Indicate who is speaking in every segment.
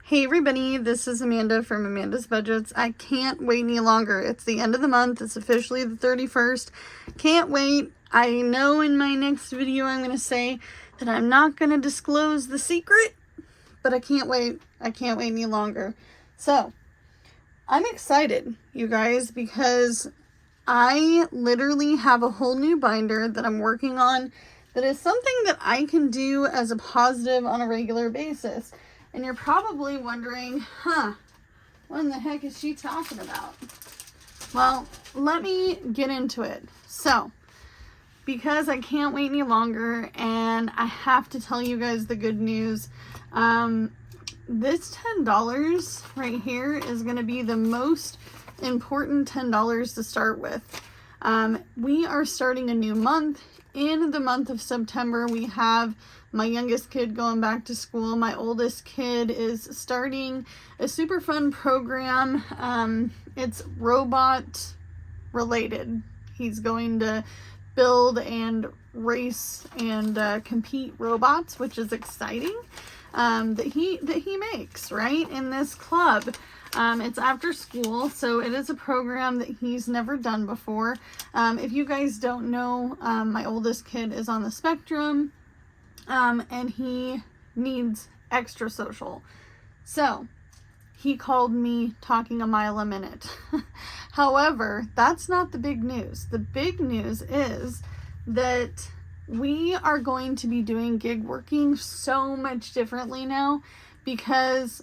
Speaker 1: Hey everybody, this is Amanda from Amanda's Budgets. I can't wait any longer. It's the end of the month. It's officially the 31st. Can't wait. I know in my next video I'm going to say that I'm not going to disclose the secret, but I can't wait. I can't wait any longer. So, I'm excited, you guys, because I literally have a whole new binder that I'm working on that is something that I can do as a positive on a regular basis. And you're probably wondering, what in the heck is she talking about? Well, let me get into it. So, because I can't wait any longer and I have to tell you guys the good news, this $10 right here is going to be the most important $10 to start with. We are starting a new month. In the month of September, we have my youngest kid going back to school. My oldest kid is starting a super fun program. It's robot related. He's going to build and race and compete robots, which is exciting. That he makes, right, in this club. It's after school, so it is a program that he's never done before. If you guys don't know, my oldest kid is on the spectrum, and he needs extra social. So, he called me talking a mile a minute. However, that's not the big news. The big news is that we are going to be doing gig working so much differently now because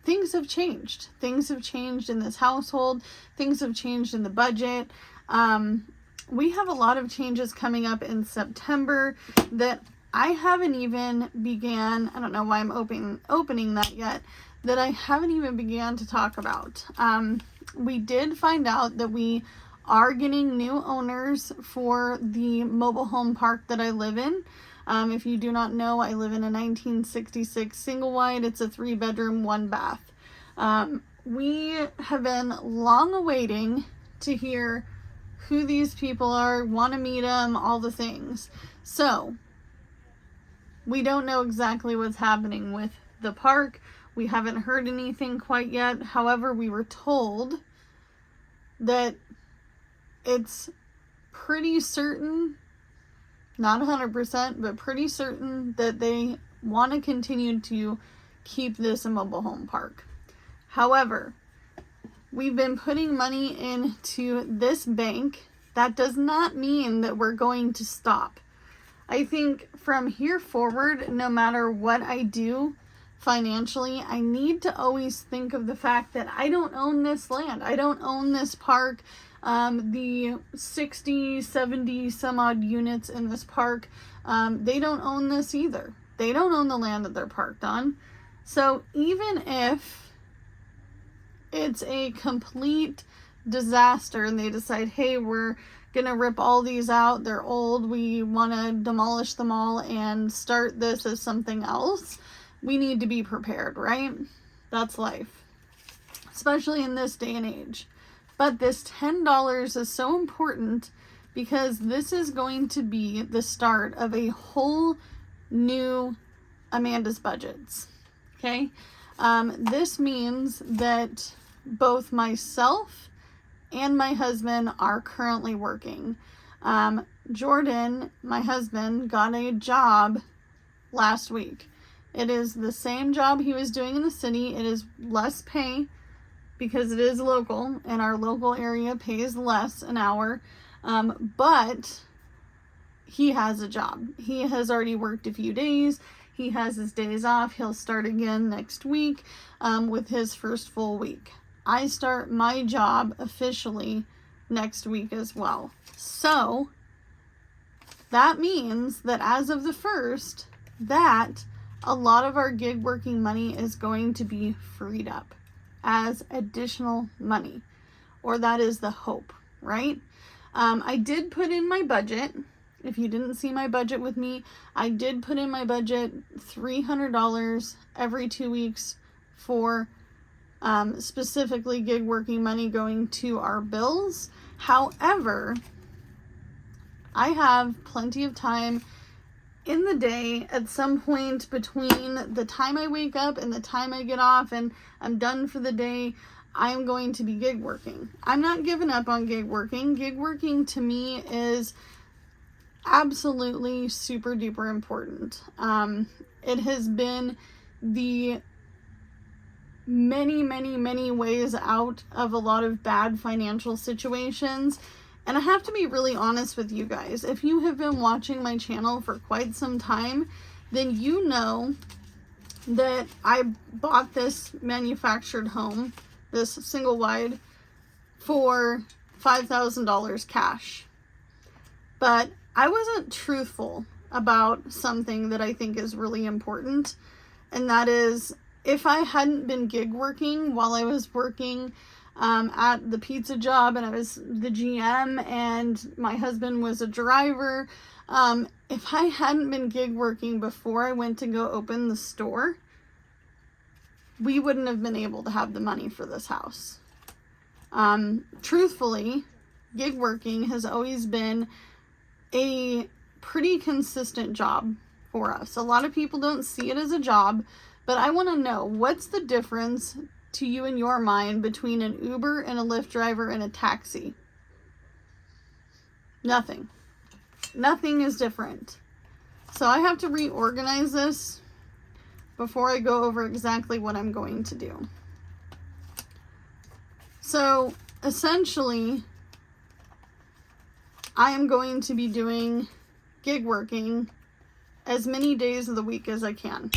Speaker 1: things have changed. Things have changed in this household. Things have changed in the budget. We have a lot of changes coming up in September that I haven't even began. I don't know why I'm opening that yet. That I haven't even began to talk about. We did find out that we are getting new owners for the mobile home park that I live in. If you do not know, I live in a 1966 single wide. It's a 3-bedroom, 1-bath. We have been long awaiting to hear who these people are, want to meet them, all the things. So, we don't know exactly what's happening with the park. We haven't heard anything quite yet. However, we were told that it's pretty certain, not 100%, but pretty certain that they want to continue to keep this a mobile home park. However, we've been putting money into this bank. That does not mean that we're going to stop. I think from here forward, no matter what I do financially, I need to always think of the fact that I don't own this land. I don't own this park. The 60, 70 some odd units in this park, they don't own this either. They don't own the land that they're parked on. So even if it's a complete disaster and they decide, hey, we're gonna rip all these out, they're old, we want to demolish them all and start this as something else, we need to be prepared, right? That's life, especially in this day and age. But this $10 is so important because this is going to be the start of a whole new Amanda's Budgets. Okay? This means that both myself and my husband are currently working. Jordan, my husband, got a job last week. It is the same job he was doing in the city. It is less pay, because it is local and our local area pays less an hour. But he has a job. He has already worked a few days. He has his days off. He'll start again next week with his first full week. I start my job officially next week as well. So that means that as of the 1st, that a lot of our gig working money is going to be freed up as additional money, or that is the hope, right? I did put in my budget. If you didn't see my budget with me, I did put in my budget $300 every 2 weeks for specifically gig working money going to our bills. However, I have plenty of time in the day, at some point between the time I wake up and the time I get off and I'm done for the day, I'm going to be gig working. I'm not giving up on gig working. Gig working to me is absolutely super duper important. It has been the many ways out of a lot of bad financial situations. And I have to be really honest with you guys. If you have been watching my channel for quite some time, then you know that I bought this manufactured home, this single wide, for $5,000 cash. But I wasn't truthful about something that I think is really important. And that is, if I hadn't been gig working while I was working at the pizza job and I was the GM and my husband was a driver, if I hadn't been gig working before I went to go open the store, we wouldn't have been able to have the money for this house. Truthfully, gig working has always been a pretty consistent job for us. A lot of people don't see it as a job, but I want to know, what's the difference to you in your mind between an Uber and a Lyft driver and a taxi? Nothing. Nothing is different. So I have to reorganize this before I go over exactly what I'm going to do. So essentially, I am going to be doing gig working as many days of the week as I can.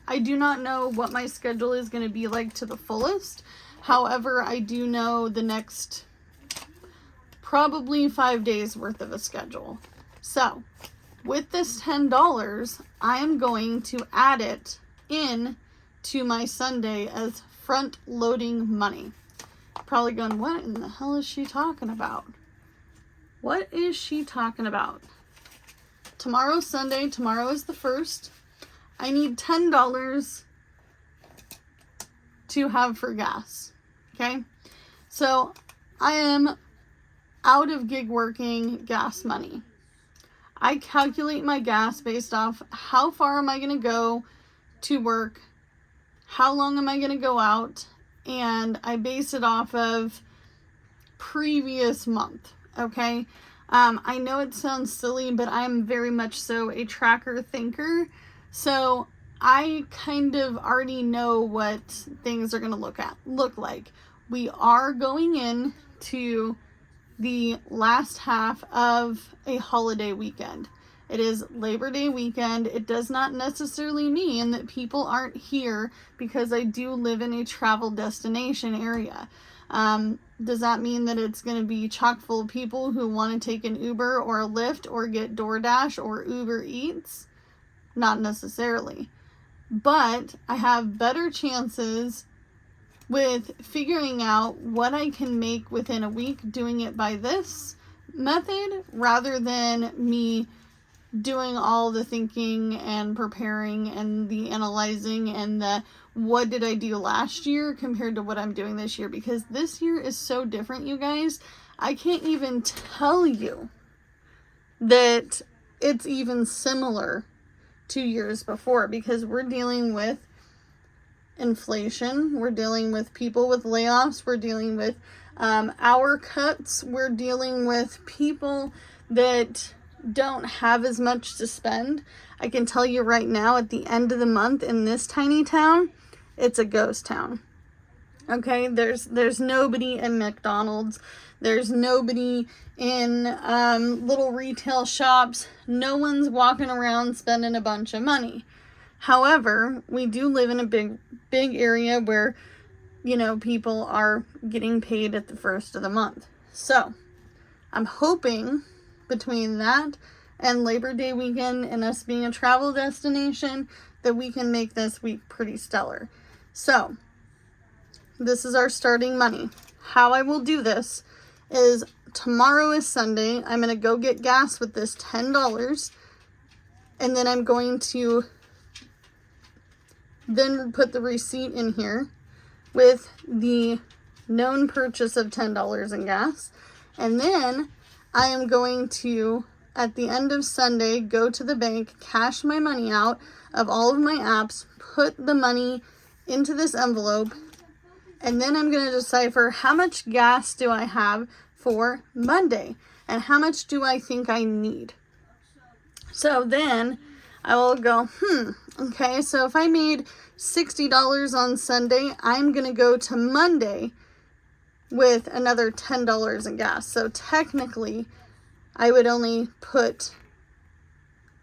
Speaker 1: I do not know what my schedule is going to be like to the fullest. However, I do know the next probably 5 days worth of a schedule. So with this $10, I am going to add it in to my Sunday as front loading money. Probably going, what in the hell is she talking about? What is she talking about? Tomorrow's Sunday. Tomorrow is the 1st. I need $10 to have for gas. Okay? So I am out of gig working gas money. I calculate my gas based off how far am I going to go to work, how long am I going to go out, and I base it off of previous month. Okay? I know it sounds silly, but I'm very much so a tracker thinker. So I kind of already know what things are going to look like. We are going in to the last half of a holiday weekend. It is Labor Day weekend. It does not necessarily mean that people aren't here because I do live in a travel destination area. Does that mean that it's going to be chock full of people who want to take an Uber or a Lyft or get DoorDash or Uber Eats? Not necessarily. But I have better chances with figuring out what I can make within a week doing it by this method rather than me doing all the thinking and preparing and the analyzing and the what did I do last year compared to what I'm doing this year, because this year is so different, you guys. I can't even tell you that it's even similar 2 years before, because we're dealing with inflation, we're dealing with people with layoffs, we're dealing with hour cuts, we're dealing with people that don't have as much to spend. I can tell you right now, at the end of the month in this tiny town, it's a ghost town. Okay, there's nobody in McDonald's, there's nobody in little retail shops, no one's walking around spending a bunch of money. However, we do live in a big area where, you know, people are getting paid at the first of the month. So I'm hoping between that and Labor Day weekend and us being a travel destination that we can make this week pretty stellar. So this is our starting money. How I will do this is, tomorrow is Sunday. I'm going to go get gas with this $10, and then I'm going to then put the receipt in here with the known purchase of $10 in gas. And then I am going to at the end of Sunday, go to the bank, cash my money out of all of my apps, put the money into this envelope, and then I'm going to decipher how much gas do I have for Monday and how much do I think I need. So then I will go, okay, so if I made $60 on Sunday, I'm going to go to Monday with another $10 in gas. So technically, I would only put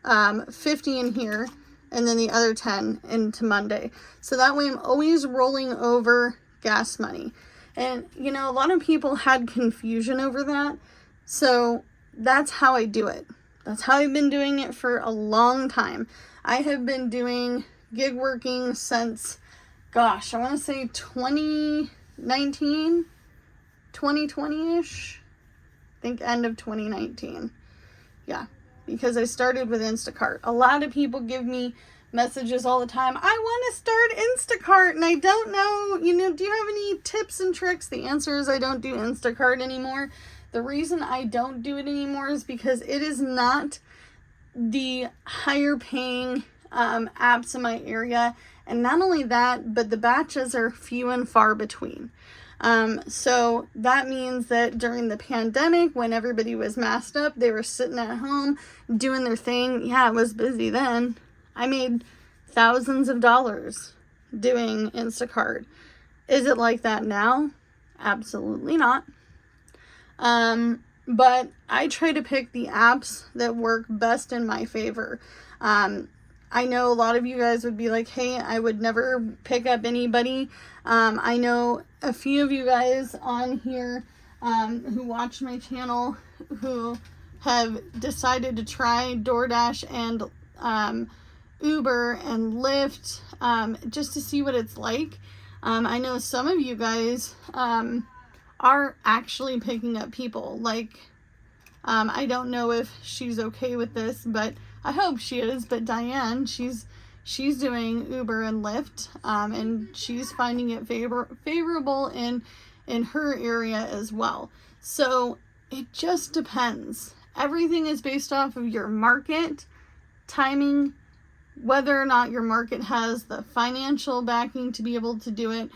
Speaker 1: 50 in here and then the other 10 into Monday. So that way I'm always rolling over gas money. And, you know, a lot of people had confusion over that. So that's how I do it. That's how I've been doing it for a long time. I have been doing gig working since, gosh, I want to say 2019, 2020-ish. I think end of 2019. Yeah, because I started with Instacart. A lot of people give me messages all the time. I want to start Instacart and I don't know, do you have any tips and tricks? The answer is I don't do Instacart anymore. The reason I don't do it anymore is because it is not the higher paying apps in my area. And not only that, but the batches are few and far between. So that means that during the pandemic, when everybody was masked up, they were sitting at home doing their thing. Yeah, it was busy then. I made thousands of dollars doing Instacart. Is it like that now? Absolutely not. But I try to pick the apps that work best in my favor. I know a lot of you guys would be like, hey, I would never pick up anybody. I know a few of you guys on here who watch my channel who have decided to try DoorDash and Uber and Lyft just to see what it's like. I know some of you guys are actually picking up people. Like, I don't know if she's okay with this, but I hope she is. But Diane, she's doing Uber and Lyft, and she's finding it favorable in her area as well. So it just depends. Everything is based off of your market, timing, whether or not your market has the financial backing to be able to do it.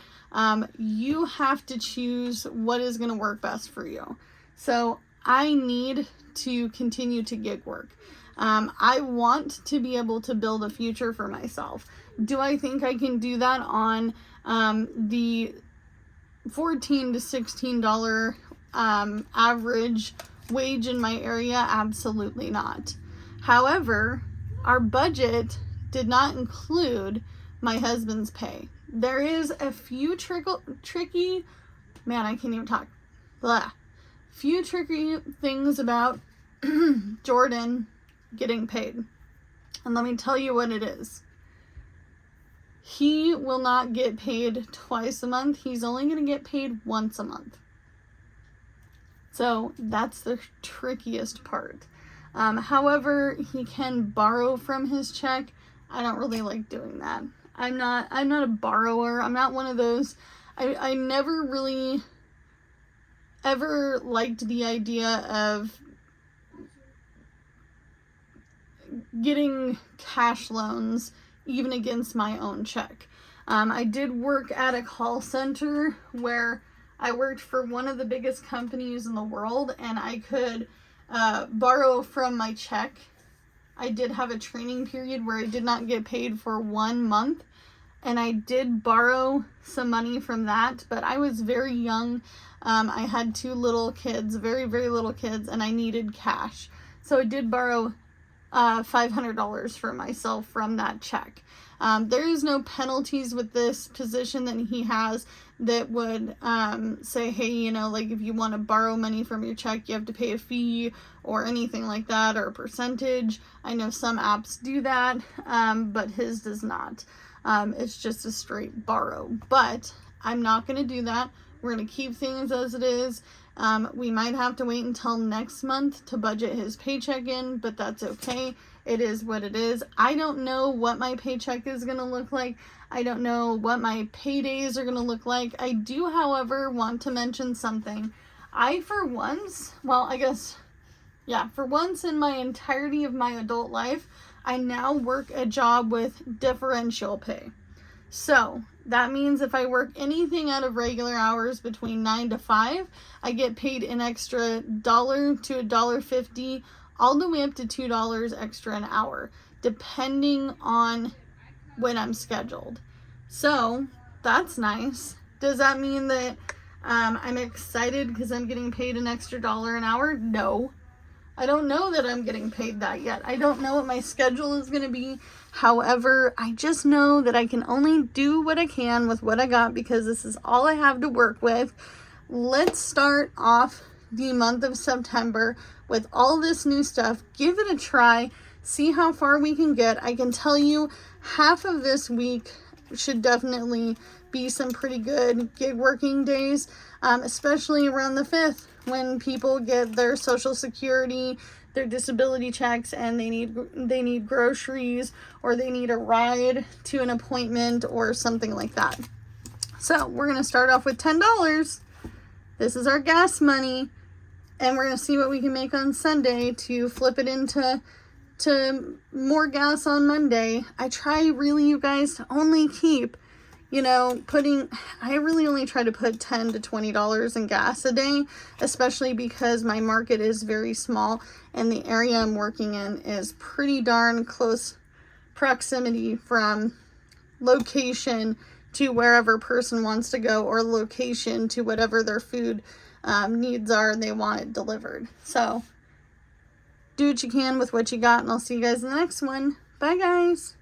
Speaker 1: You have to choose what is going to work best for you. So I need to continue to gig work. I want to be able to build a future for myself. Do I think I can do that on the $14 to $16 average wage in my area? Absolutely not. However, our budget did not include my husband's pay. There is a few tricky things about Jordan getting paid. And let me tell you what it is. He will not get paid twice a month. He's only going to get paid once a month. So that's the trickiest part. However, he can borrow from his check. I don't really like doing that. I'm not a borrower. I'm not one of those. I never really ever liked the idea of getting cash loans even against my own check. I did work at a call center where I worked for one of the biggest companies in the world, and I could borrow from my check. I did have a training period where I did not get paid for 1 month, and I did borrow some money from that, but I was very young. I had 2 little kids, very, very little kids, and I needed cash. So I did borrow $500 for myself from that check. There is no penalties with this position that he has that would say, hey, like if you want to borrow money from your check, you have to pay a fee or anything like that, or a percentage. I know some apps do that, but his does not. It's just a straight borrow. But I'm not going to do that. We're going to keep things as it is. We might have to wait until next month to budget his paycheck in, but that's okay. It is what it is. I don't know what my paycheck is going to look like. I don't know what my paydays are going to look like. I do, however, want to mention something. I, for once, well, I guess Yeah, for once in my entirety of my adult life, I now work a job with differential pay. So that means if I work anything out of regular hours between 9 to 5, I get paid an extra $1 to $1.50, all the way up to $2 extra an hour, depending on when I'm scheduled. So that's nice. Does that mean that I'm excited because I'm getting paid an extra $1 an hour? No. I don't know that I'm getting paid that yet. I don't know what my schedule is going to be. However, I just know that I can only do what I can with what I got because this is all I have to work with. Let's start off the month of September with all this new stuff. Give it a try. See how far we can get. I can tell you half of this week should definitely be some pretty good gig working days, especially around the 5th when people get their Social Security, their disability checks, and they need groceries, or they need a ride to an appointment or something like that. So we're going to start off with $10. This is our gas money, and we're going to see what we can make on Sunday to flip it into more gas on Monday. I try really, you guys, to only keep, I really only try to put $10 to $20 in gas a day, especially because my market is very small and the area I'm working in is pretty darn close proximity from location to wherever person wants to go, or location to whatever their food needs are and they want it delivered. So do what you can with what you got, and I'll see you guys in the next one. Bye, guys.